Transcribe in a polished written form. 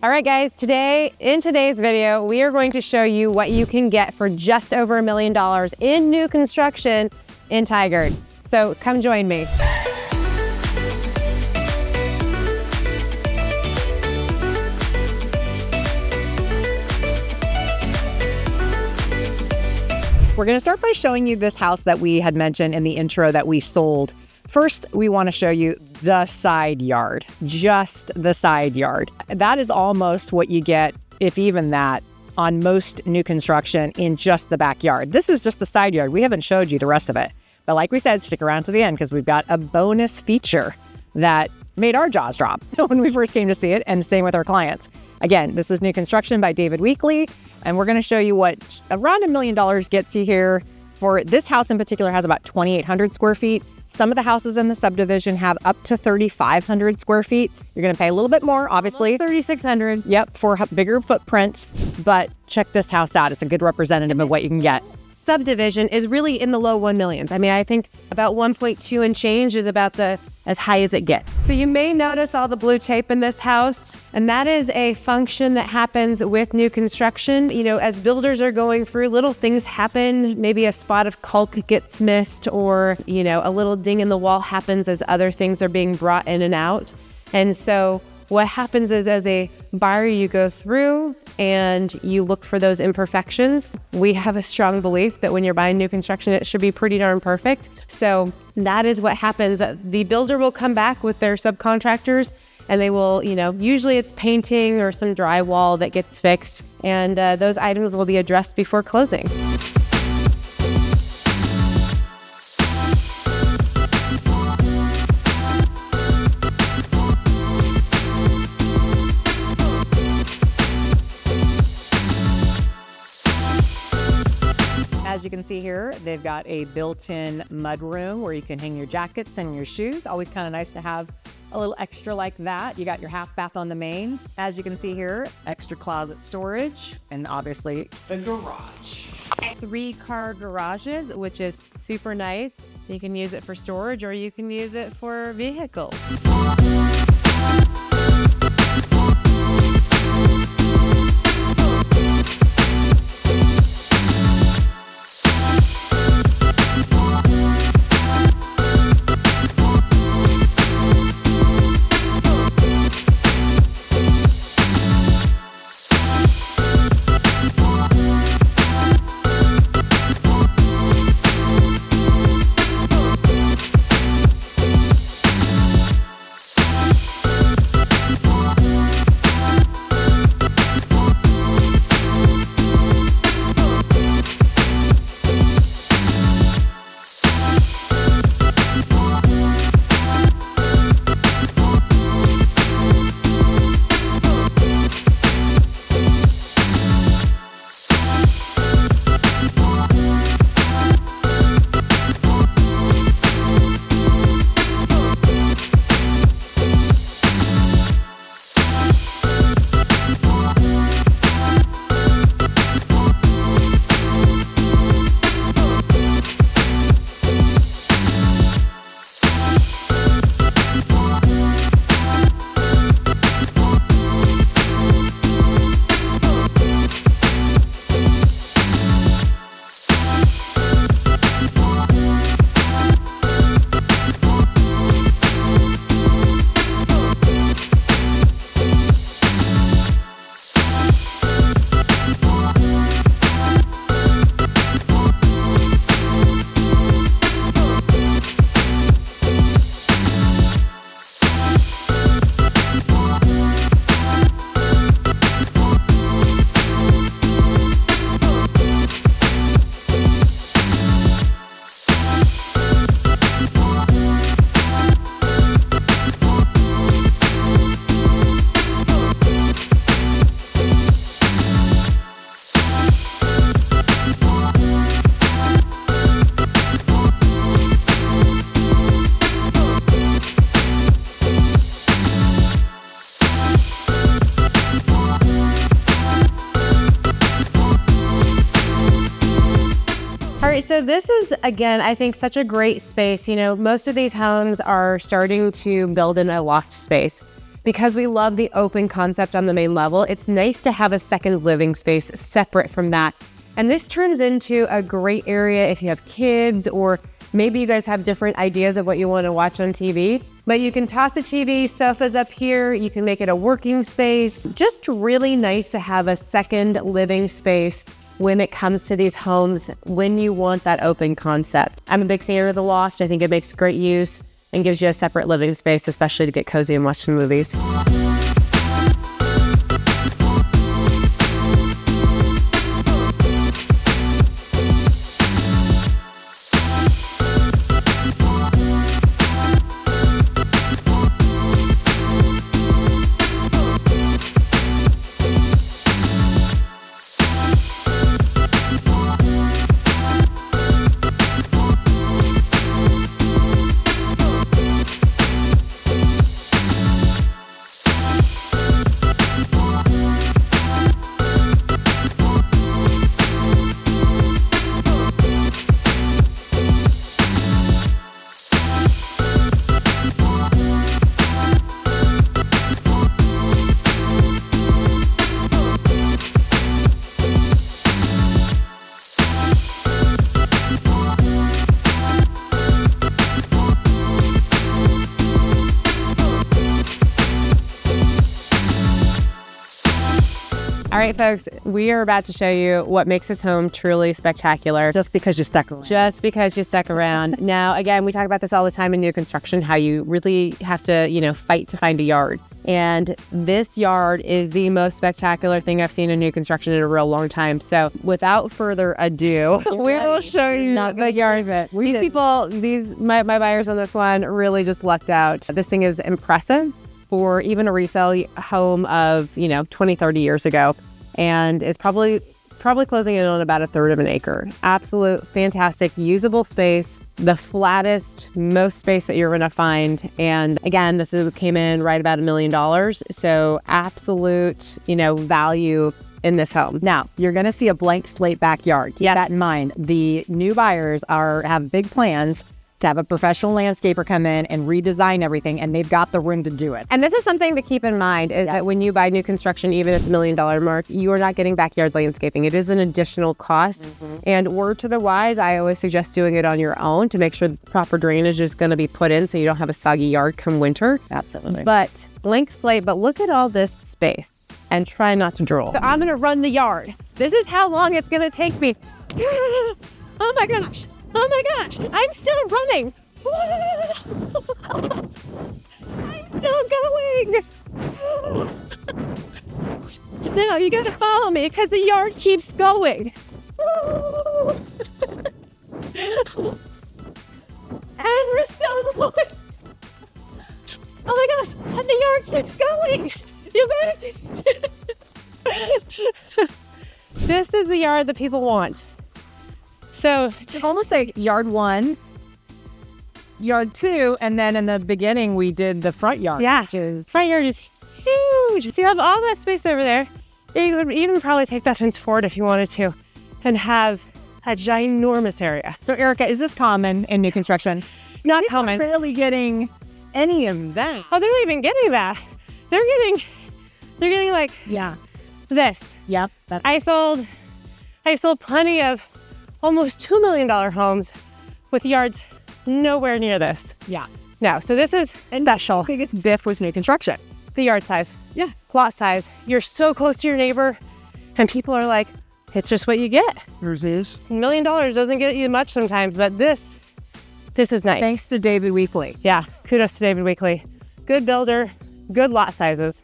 All right, guys, in today's video, we are going to show you what you can get for just over $1 million in new construction in Tigard. So come join me. We're going to start by showing you this house that we had mentioned in the intro that we sold. First, we want to show you the side yard, just the side yard. That is almost what you get, if even that, on most new construction in just the backyard. This is just the side yard. We haven't showed you the rest of it. But like we said, stick around to the end because we've got a bonus feature that made our jaws drop when we first came to see it, and same with our clients. Again, this is new construction by David Weekley, and we're going to show you what around $1 million gets you here. For this house in particular has about 2,800 square feet. Some of the houses in the subdivision have up to 3,500 square feet. You're going to pay a little bit more, obviously. 3,600. Yep, for a bigger footprint. But check this house out. It's a good representative of what you can get. Subdivision is really in the low 1 millions. I mean, I think about 1.2 and change is about as high as it gets. So you may notice all the blue tape in this house, and that is a function that happens with new construction. You know, as builders are going through, little things happen. Maybe a spot of caulk gets missed, or, you know, a little ding in the wall happens as other things are being brought in and out. And so what happens is, as a buyer, you go through and you look for those imperfections. We have a strong belief that when you're buying new construction, it should be pretty darn perfect. So that is what happens. The builder will come back with their subcontractors and they will, you know, usually it's painting or some drywall that gets fixed, and those items will be addressed before closing. As you can see here, they've got a built-in mud room where you can hang your jackets and your shoes. Always kind of nice to have a little extra like that. You got your half bath on the main. As you can see here, extra closet storage, and obviously the garage. 3-car garages, which is super nice. You can use it for storage or you can use it for vehicles. right, so this is, again, I think such a great space. You know, most of these homes are starting to build in a loft space. because we love the open concept on the main level, it's nice to have a second living space separate from that. And this turns into a great area if you have kids, or maybe you guys have different ideas of what you want to watch on TV. But you can toss the TV, sofas up here, you can make it a working space. Just really nice to have a second living space when it comes to these homes, when you want that open concept. I'm a big fan of the loft. I think it makes great use and gives you a separate living space, especially to get cozy and watch some movies. All right, folks, we are about to show you what makes this home truly spectacular. Just because you stuck around. Just because you stuck around. Now, again, we talk about this all the time in new construction, how you really have to, fight to find a yard. And this yard is the most spectacular thing I've seen in new construction in a real long time. So without further ado, we will show you the yard bit. These people, my buyers on this one really just lucked out. This thing is impressive for even a resale home of, 20, 30 years ago, and is probably closing in on about a third of an acre. Absolute fantastic usable space, the flattest, most space that you're gonna find. And again, came in right about $1 million. So absolute, value in this home. Now, you're gonna see a blank slate backyard. Keep that in mind. The new buyers have big plans to have a professional landscaper come in and redesign everything, and they've got the room to do it. And this is something to keep in mind, is that when you buy new construction, even at the $1 million mark, you are not getting backyard landscaping. It is an additional cost. Mm-hmm. And word to the wise, I always suggest doing it on your own to make sure the proper drainage is going to be put in so you don't have a soggy yard come winter. Absolutely. But blank slate, but look at all this space and try not to drool. So I'm going to run the yard. This is how long it's going to take me. Oh my gosh. Oh my gosh, I'm still running. I'm still going. No, you gotta follow me because the yard keeps going. And we're still going. Oh my gosh, and the yard keeps going. You better. This is the yard that people want. So it's almost like yard 1, yard 2, and then in the beginning we did the front yard. Yeah, front yard is huge. So you have all that space over there. You would even probably take that fence forward if you wanted to and have a ginormous area. So Erica, is this common in new construction? Not common. They're barely getting any of that. Oh, they're not even getting that. They're getting like this. Yep. I sold plenty of almost $2 million homes with yards nowhere near this. Yeah. No, so this is special. I think it's biff with new construction. The yard size. Yeah. Plot size. You're so close to your neighbor, and people are like, it's just what you get. Here's this. $1 million doesn't get you much sometimes, but this is nice. Thanks to David Weekly. Yeah, kudos to David Weekly. Good builder, good lot sizes.